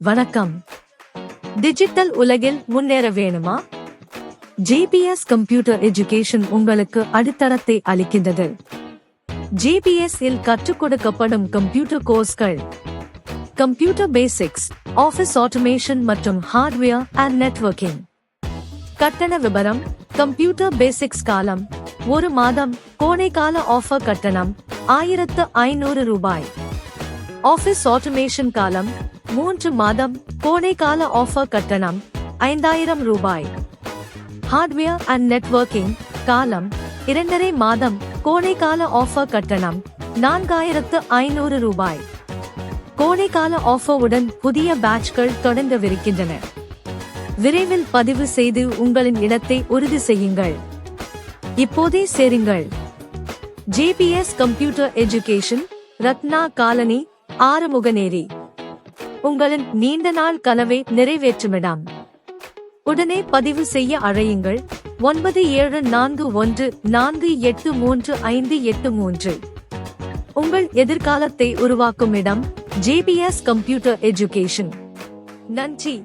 வணக்கம். டிஜிட்டல் உலகில் முன்னேற வேணுமா? ஜேபிஎஸ் கம்ப்யூட்டர் எஜுகேஷன் உங்களுக்கு அடித்தளத்தை அளிக்கின்றது. ஜேபிஎஸ் இல் கற்றுக் கொடுக்கப்படும் கம்ப்யூட்டர் கோர்ஸ்கள் கம்ப்யூட்டர் பேசிக்ஸ், ஆஃபீஸ் ஆட்டோமேஷன் மற்றும் ஹார்ட்வேர் அண்ட் நெட்வொர்க்கிங். கட்டண விபரம். கம்ப்யூட்டர் பேசிக்ஸ் காலம் 1 மாதம், கோடைகால ஆஃபர் கட்டணம் 1500 ரூபாய். ஆஃபீஸ் ஆட்டோமேஷன் காலம் 3 மாதம், கோடைகால ஆஃபர் கட்டணம் 5000 ரூபாய். ஹார்ட்வேர் அண்ட் நெட்வொர்க்கிங் காலம் 2.5 மாதம், கோடைகால ஆஃபர் கட்டணம் 4500 ரூபாய். கோடைகால ஆஃபருடன் புதிய பேட்ச்கள் தொடங்கவிருக்கின்றன. விரைவில் பதிவு செய்து உங்களின் இடத்தை உறுதி செய்யுங்கள். இப்போதே சேருங்கள். JBS computer education, Ratna colony, Arumuganeri. உங்களின் நீண்ட நாள் கனவை நிறைவேற்றுமிடம். உடனே பதிவு செய்ய அழையுங்கள். 9741483583. உங்கள் எதிர்காலத்தை உருவாக்கும் இடம் ஜேபிஎஸ் கம்ப்யூட்டர் எஜுகேஷன். நன்றி.